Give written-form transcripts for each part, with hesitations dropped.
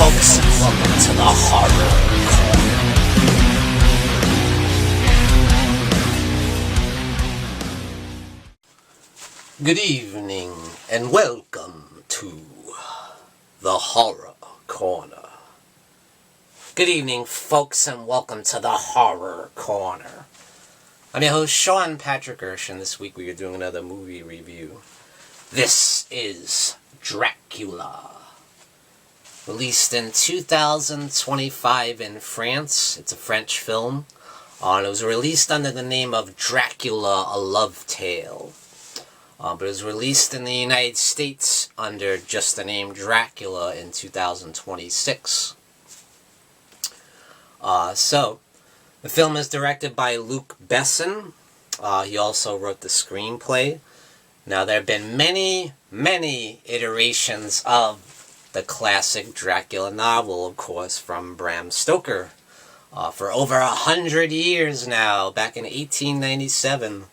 folks, and welcome to the Horror Corner. Good evening, and welcome to the Horror Corner. Good evening, folks, and welcome to the Horror Corner. I'm your host, Sean Patrick Gersh, and this week we are doing another movie review. This is Dracula. Released in 2025 in France. It's a French film. And it was released under the name of Dracula, A Love Tale. But it was released in the United States under just the name Dracula in 2026. So, the film is directed by Luc Besson. He also wrote the screenplay. Now, there have been many iterations of the classic Dracula novel, of course, from Bram Stoker. For over 100 years now, back in 1897.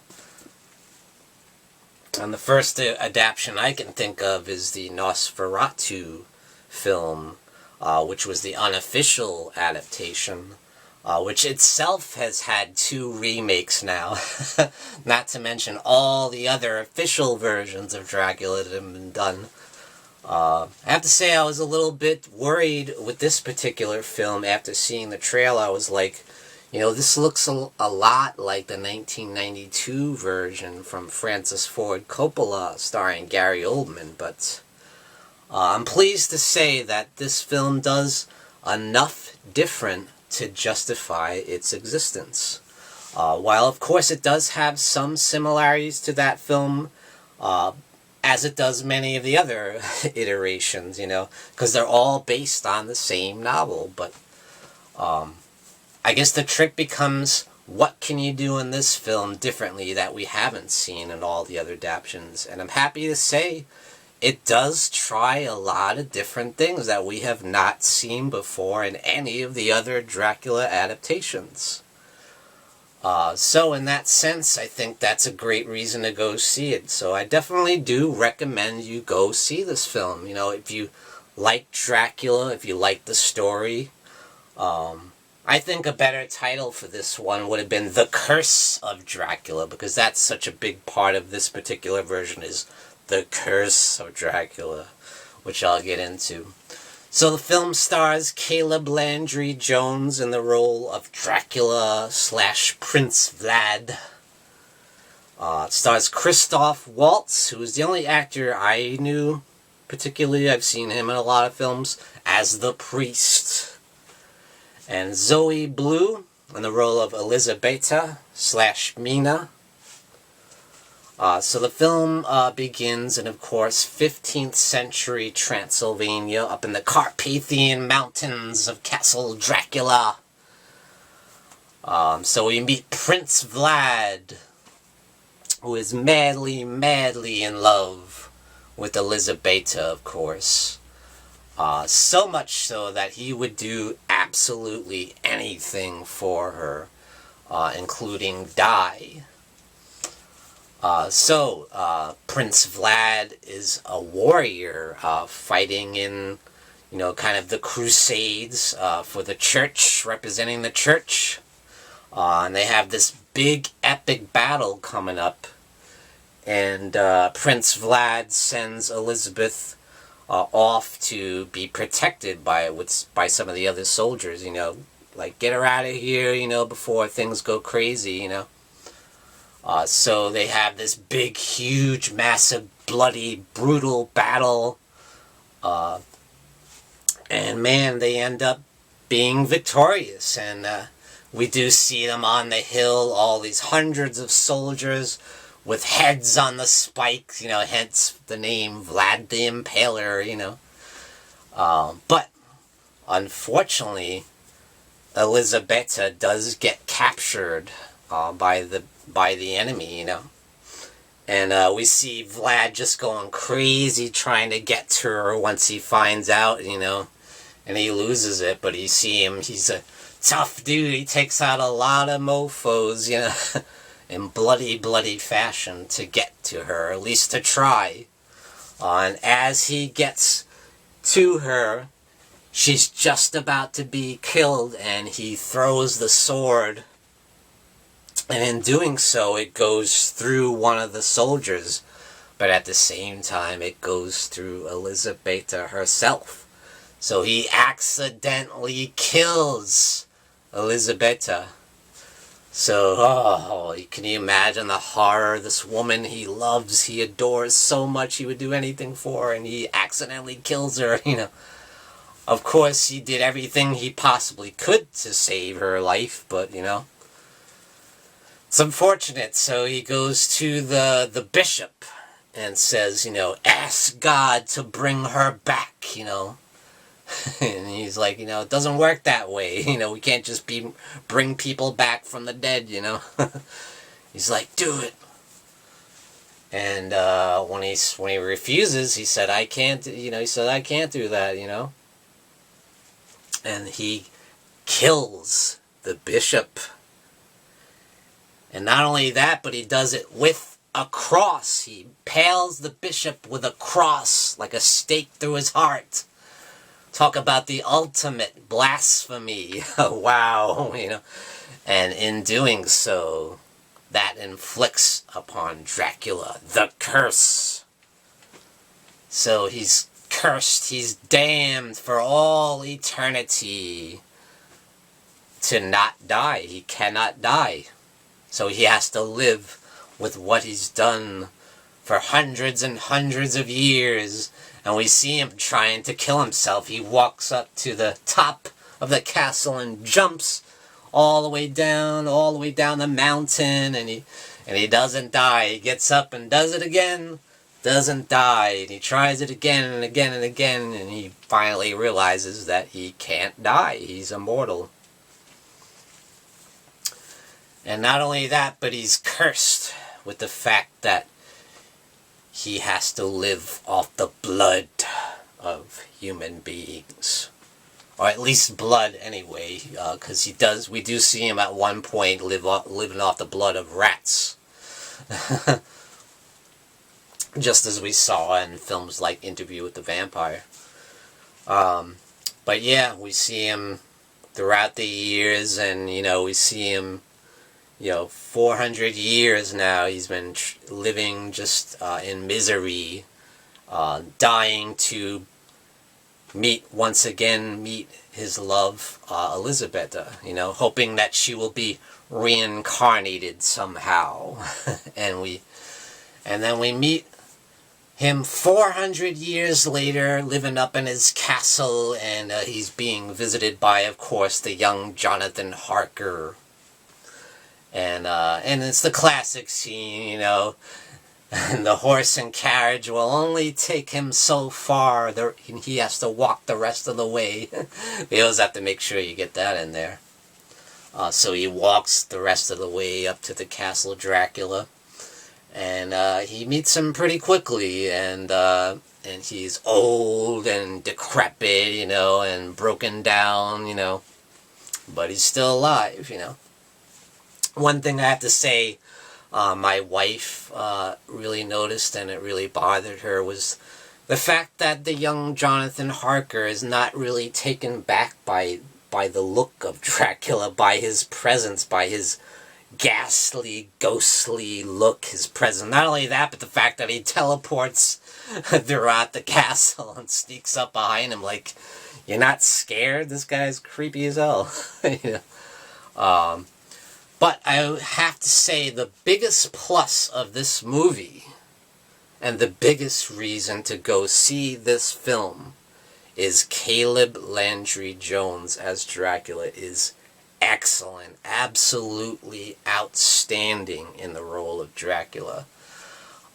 And the first adaptation I can think of is the Nosferatu film, which was the unofficial adaptation, which itself has had 2 remakes now. Not to mention all the other official versions of Dracula that have been done. I have to say I was a little bit worried with this particular film after seeing the trailer. I was like, you know, this looks a lot like the 1992 version from Francis Ford Coppola starring Gary Oldman, but I'm pleased to say that this film does enough different to justify its existence. While of course it does have some similarities to that film, as it does many of the other iterations, you know, because they're all based on the same novel. But I guess the trick becomes, what can you do in this film differently that we haven't seen in all the other adaptations? And I'm happy to say it does try a lot of different things that we have not seen before in any of the other Dracula adaptations. So in that sense, I think that's a great reason to go see it. So I definitely do recommend you go see this film. You know, if you like Dracula, if you like the story, I think a better title for this one would have been The Curse of Dracula, because that's such a big part of this particular version is The Curse of Dracula, which I'll get into. So the film stars Caleb Landry Jones in the role of Dracula / Prince Vlad. It stars Christoph Waltz, who is the only actor I knew particularly. I've seen him in a lot of films as the priest. And Zoe Blue in the role of Elisabetta / Mina. So the film begins in, of course, 15th century Transylvania, up in the Carpathian Mountains of Castle Dracula. So we meet Prince Vlad, who is madly in love with Elisabetta, of course. So much so that he would do absolutely anything for her, including die. Prince Vlad is a warrior fighting in, you know, kind of the Crusades for the church, representing the church. And they have this big epic battle coming up. And Prince Vlad sends Elizabeth off to be protected by some of the other soldiers, you know. Like, get her out of here, you know, before things go crazy, you know. So they have this big, huge, massive, bloody, brutal battle. And man, they end up being victorious. And we do see them on the hill, all these hundreds of soldiers with heads on the spikes, you know, hence the name Vlad the Impaler, you know. But unfortunately, Elisabetta does get captured by the enemy, you know. And we see Vlad just going crazy trying to get to her once he finds out, you know. And he loses it, but you see him, he's a tough dude. He takes out a lot of mofos, you know, in bloody fashion to get to her, at least to try. And as he gets to her, she's just about to be killed, and he throws the sword, and in doing so it goes through one of the soldiers, but at the same time it goes through Elisabetta herself. So he accidentally kills Elisabetta. So, can you imagine the horror? This woman he loves, he adores so much, he would do anything for her, and he accidentally kills her, Of course, he did everything he possibly could to save her life, but, it's unfortunate. So he goes to the bishop and says, ask God to bring her back, And he's like, it doesn't work that way. We can't just bring people back from the dead, He's like, do it. And when he refuses, he said, I can't, I can't do that, And he kills the bishop. And not only that, but he does it with a cross. He impales the bishop with a cross, like a stake through his heart. Talk about the ultimate blasphemy. Wow, And in doing so, that inflicts upon Dracula the curse. So he's cursed, he's damned for all eternity to not die. He cannot die. So he has to live with what he's done for hundreds and hundreds of years. And we see him trying to kill himself. He walks up to the top of the castle and jumps all the way down the mountain, and he doesn't die. He gets up and does it again, doesn't die, and he tries it again and again and again, and he finally realizes that he can't die. He's immortal. And not only that, but he's cursed with the fact that he has to live off the blood of human beings. Or at least blood anyway, because we do see him at one point living off the blood of rats. Just as we saw in films like Interview with the Vampire. But yeah, we see him throughout the years, and we see him 400 years now, he's been living just in misery, dying to meet his love, Elisabetta, hoping that she will be reincarnated somehow. and then we meet him 400 years later, living up in his castle, and he's being visited by, of course, the young Jonathan Harker. And it's the classic scene, and the horse and carriage will only take him so far. He has to walk the rest of the way. They always have to make sure you get that in there. So he walks the rest of the way up to the Castle Dracula, and he meets him pretty quickly, and he's old and decrepit, and broken down, but he's still alive, One thing I have to say, my wife really noticed, and it really bothered her, was the fact that the young Jonathan Harker is not really taken back by the look of Dracula, by his presence, by his ghastly, ghostly look, his presence. Not only that, but the fact that he teleports throughout the castle and sneaks up behind him like, you're not scared? This guy's creepy as hell. But I have to say, the biggest plus of this movie, and the biggest reason to go see this film, is Caleb Landry Jones as Dracula is excellent, absolutely outstanding in the role of Dracula.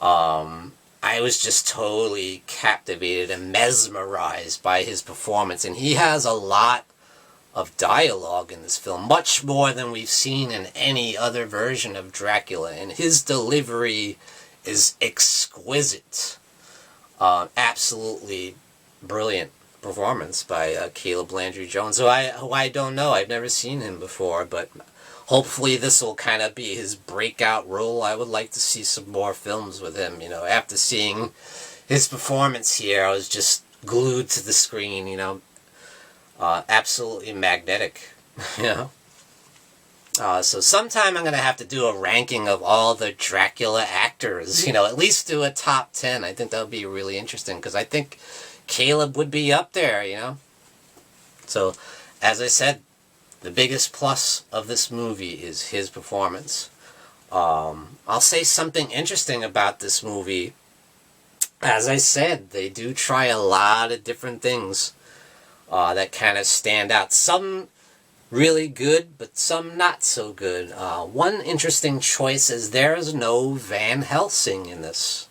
I was just totally captivated and mesmerized by his performance, and he has a lot of dialogue in this film, much more than we've seen in any other version of Dracula, and his delivery is exquisite. Absolutely brilliant performance by Caleb Landry Jones, who I don't know. I've never seen him before, but hopefully this will kind of be his breakout role. I would like to see some more films with him. After seeing his performance here, I was just glued to the screen. absolutely magnetic, you know. So sometime I'm going to have to do a ranking of all the Dracula actors, you know, at least do a top 10. I think that would be really interesting, because I think Caleb would be up there, you know. So, as I said, the biggest plus of this movie is his performance. I'll say something interesting about this movie. As I said, they do try a lot of different things that kind of stand out. Some really good, but some not so good. One interesting choice is there is no Van Helsing in this.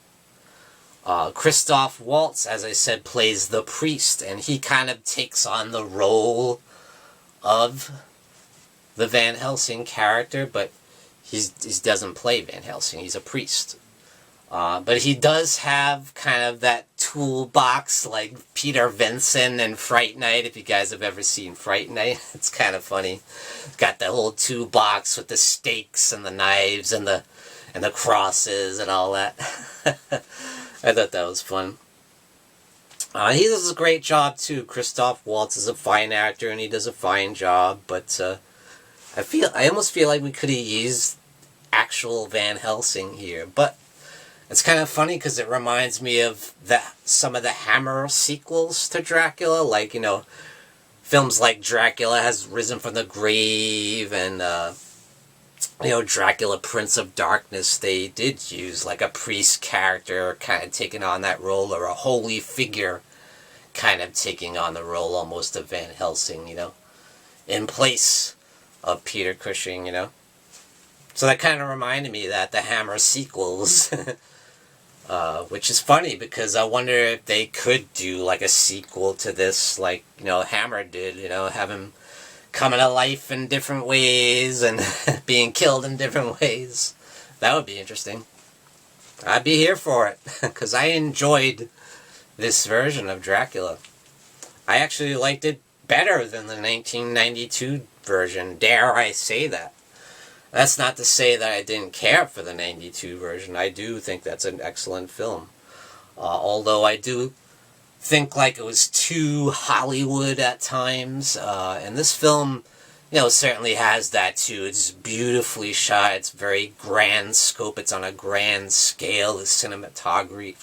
Christoph Waltz, as I said, plays the priest, and he kind of takes on the role of the Van Helsing character, but he doesn't play Van Helsing. He's a priest. But he does have kind of that toolbox like Peter Vincent in Fright Night, if you guys have ever seen Fright Night. It's kind of funny. Got the whole toolbox with the stakes and the knives and the crosses and all that. I thought that was fun. He does a great job too. Christoph Waltz is a fine actor and he does a fine job, but I almost feel like we could have used actual Van Helsing here, but it's kind of funny because it reminds me of some of the Hammer sequels to Dracula, like, you know, films like Dracula Has Risen from the Grave and, you know, Dracula Prince of Darkness. They did use like a priest character kind of taking on that role, or a holy figure kind of taking on the role almost of Van Helsing, you know, in place of Peter Cushing, you know. So that kind of reminded me of that, the Hammer sequels. Which is funny because I wonder if they could do like a sequel to this, like, you know, Hammer did, you know, have him coming to life in different ways and being killed in different ways. That would be interesting. I'd be here for it because I enjoyed this version of Dracula. I actually liked it better than the 1992 version, dare I say that. That's not to say that I didn't care for the 92 version. I do think that's an excellent film. Although I do think like it was too Hollywood at times. And this film, you know, certainly has that too. It's beautifully shot. It's very grand scope. It's on a grand scale. The cinematography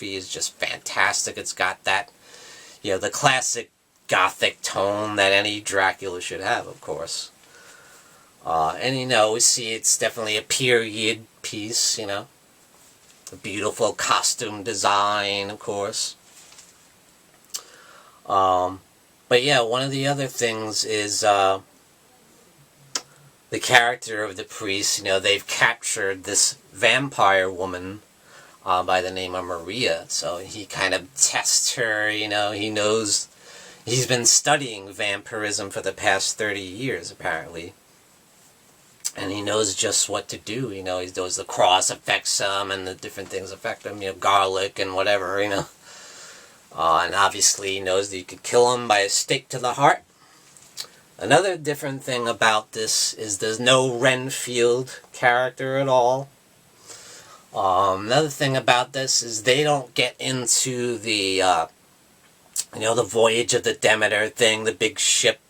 is just fantastic. It's got that, you know, the classic Gothic tone that any Dracula should have, of course. And, you know, we see it's definitely a period piece, you know. A beautiful costume design, of course. But yeah, one of the other things is the character of the priest. You know, they've captured this vampire woman by the name of Maria. So he kind of tests her, you know. He knows he's been studying vampirism for the past 30 years, apparently. And he knows just what to do, you know. He knows the cross affects him and the different things affect him, you know, garlic and whatever, you know. And obviously he knows that you could kill him by a stake to the heart. Another different thing about this is there's no Renfield character at all. Another thing about this is they don't get into the, you know, the Voyage of the Demeter thing, the big ship.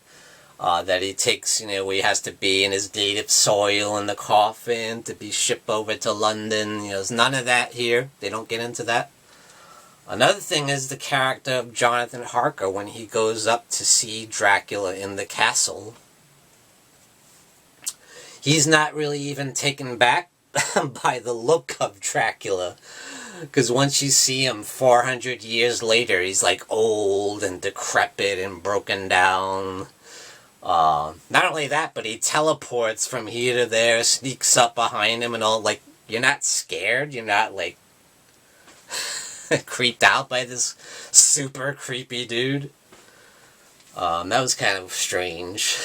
That he takes, you know, where he has to be in his native soil in the coffin to be shipped over to London. You know, there's none of that here. They don't get into that. Another thing is the character of Jonathan Harker when he goes up to see Dracula in the castle. He's not really even taken back by the look of Dracula. Because once you see him 400 years later, he's like old and decrepit and broken down. Not only that, but he teleports from here to there, sneaks up behind him and all. Like, you're not scared, you're not like creeped out by this super creepy dude. That was kind of strange.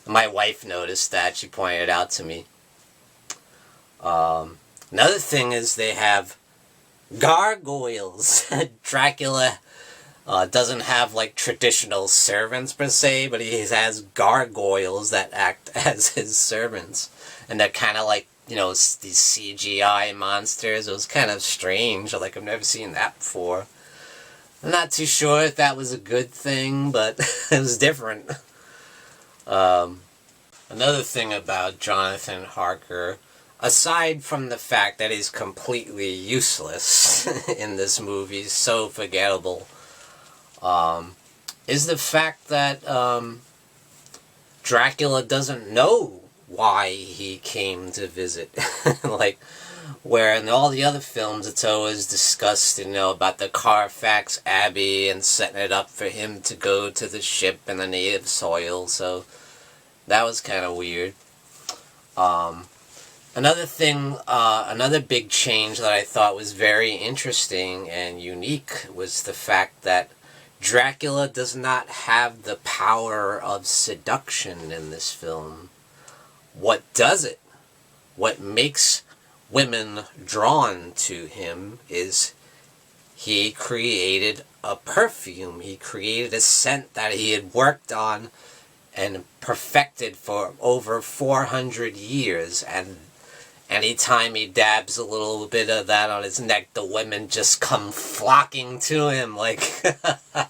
My wife noticed that, she pointed it out to me. Another thing is they have gargoyles. Dracula doesn't have like traditional servants per se, but he has gargoyles that act as his servants. And they're kind of like, you know, these CGI monsters. It was kind of strange. Like, I've never seen that before. I'm not too sure if that was a good thing, but it was different. Another thing about Jonathan Harker, aside from the fact that he's completely useless in this movie, so forgettable, is the fact that Dracula doesn't know why he came to visit. Like, where in all the other films it's always discussed, about the Carfax Abbey and setting it up for him to go to the ship and the native soil, so that was kind of weird. Another thing, another big change that I thought was very interesting and unique was the fact that Dracula does not have the power of seduction in this film. What does it? What makes women drawn to him is he created a perfume. He created a scent that he had worked on and perfected for over 400 years, and anytime he dabs a little bit of that on his neck, the women just come flocking to him. Like, I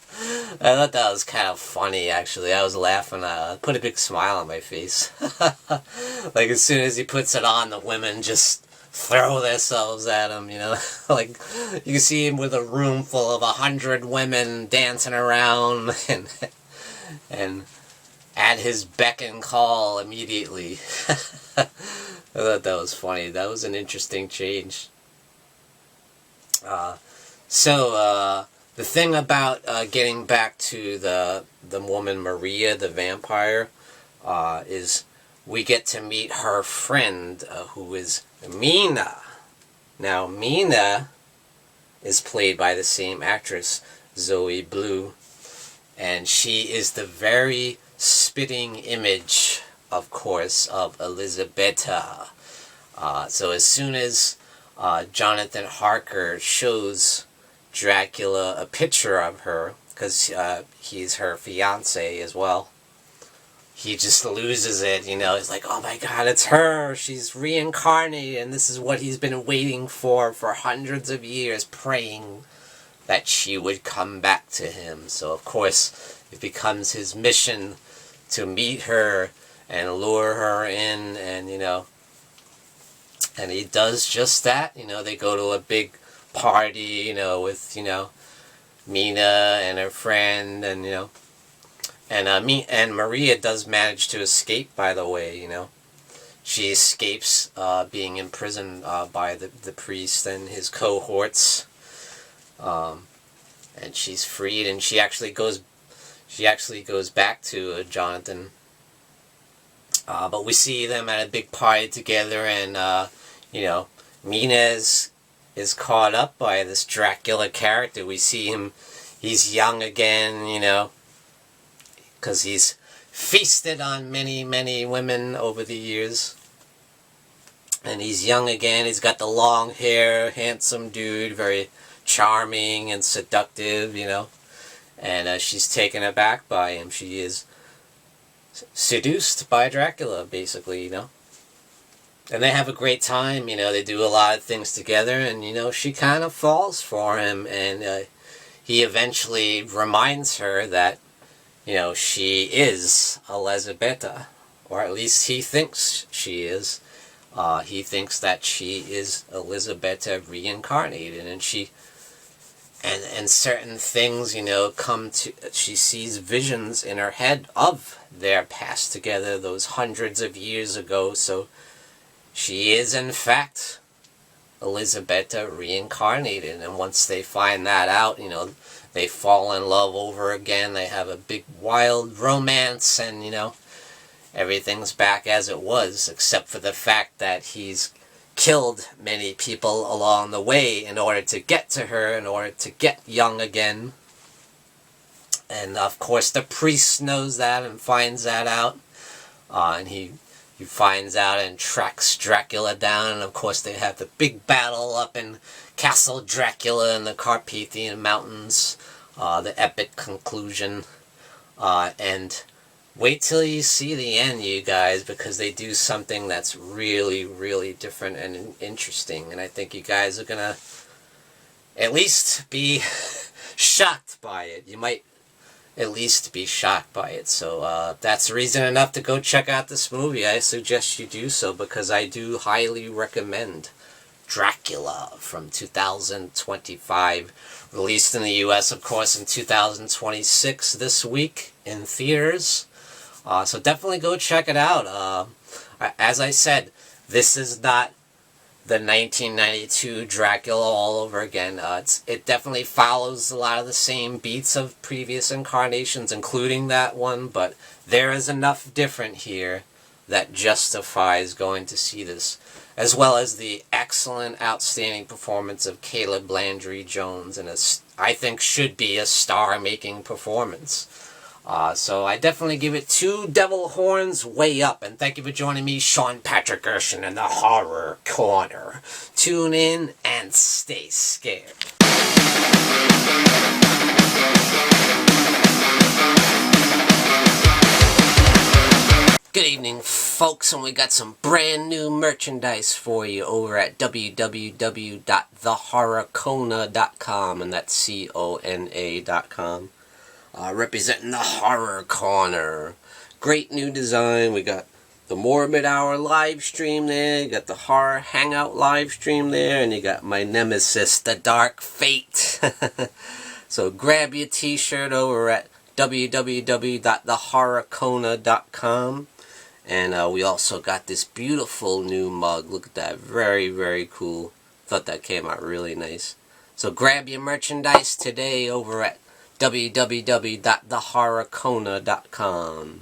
thought that was kind of funny, actually. I was laughing. Put a big smile on my face. Like, as soon as he puts it on, the women just throw themselves at him, Like, you can see him with a room full of 100 women dancing around and at his beck and call immediately. I thought that was funny. That was an interesting change. So the thing about getting back to the woman Maria, the vampire, is we get to meet her friend, who is Mina. Now, Mina is played by the same actress, Zoe Blue, and she is the very spitting image, of course, of Elisabetta. So as soon as Jonathan Harker shows Dracula a picture of her, because he's her fiance as well, he just loses it, He's like, oh my god, it's her! She's reincarnated, and this is what he's been waiting for hundreds of years, praying that she would come back to him. So, of course, it becomes his mission to meet her and lure her in, and and he does just that. They go to a big party, with, Mina and her friend, and, and Maria does manage to escape, by the way, She escapes being imprisoned by the priest and his cohorts, and she's freed, and she actually goes back to Jonathan. But we see them at a big party together, and, Mina is caught up by this Dracula character. We see him, he's young again, because he's feasted on many, many women over the years. And he's young again, he's got the long hair, handsome dude, very charming and seductive, And she's taken aback by him. She is seduced by Dracula, basically, And they have a great time, they do a lot of things together, and, she kind of falls for him, and he eventually reminds her that, she is Elisabetta, or at least he thinks she is. He thinks that she is Elisabetta reincarnated, and and certain things, come to, she sees visions in her head of their past together, those hundreds of years ago, so she is, in fact, Elisabetta reincarnated, and once they find that out, they fall in love over again, they have a big wild romance, and, everything's back as it was, except for the fact that he's killed many people along the way in order to get to her, in order to get young again. And of course the priest knows that and finds that out, and he finds out and tracks Dracula down, and of course they have the big battle up in Castle Dracula in the Carpathian Mountains, the epic conclusion, and wait till you see the end, you guys, because they do something that's really, really different and interesting, and I think you guys are gonna at least be shocked by it. You might at least be shocked by it. So that's reason enough to go check out this movie. I suggest you do so because I do highly recommend Dracula from 2025. Released in the US, of course, in 2026 this week in theaters. So definitely go check it out. As I said, this is not the 1992 Dracula all over again. It definitely follows a lot of the same beats of previous incarnations, including that one, but there is enough different here that justifies going to see this, as well as the excellent, outstanding performance of Caleb Landry Jones, and I think should be a star-making performance. So I definitely give it 2 devil horns way up. And thank you for joining me, Sean Patrick Gershon, in the Horror Corner. Tune in and stay scared. Good evening, folks, and we got some brand new merchandise for you over at www.thehorrorcona.com, and that's CONA.com. Representing the Horror Corner. Great new design. We got the Morbid Hour live stream there. You got the Horror Hangout live stream there. And you got my nemesis, the Dark Fate. So grab your t-shirt over at www.thehorrorcona.com. And we also got this beautiful new mug. Look at that. Very, very cool. Thought that came out really nice. So grab your merchandise today over at www.thehorrorcona.com.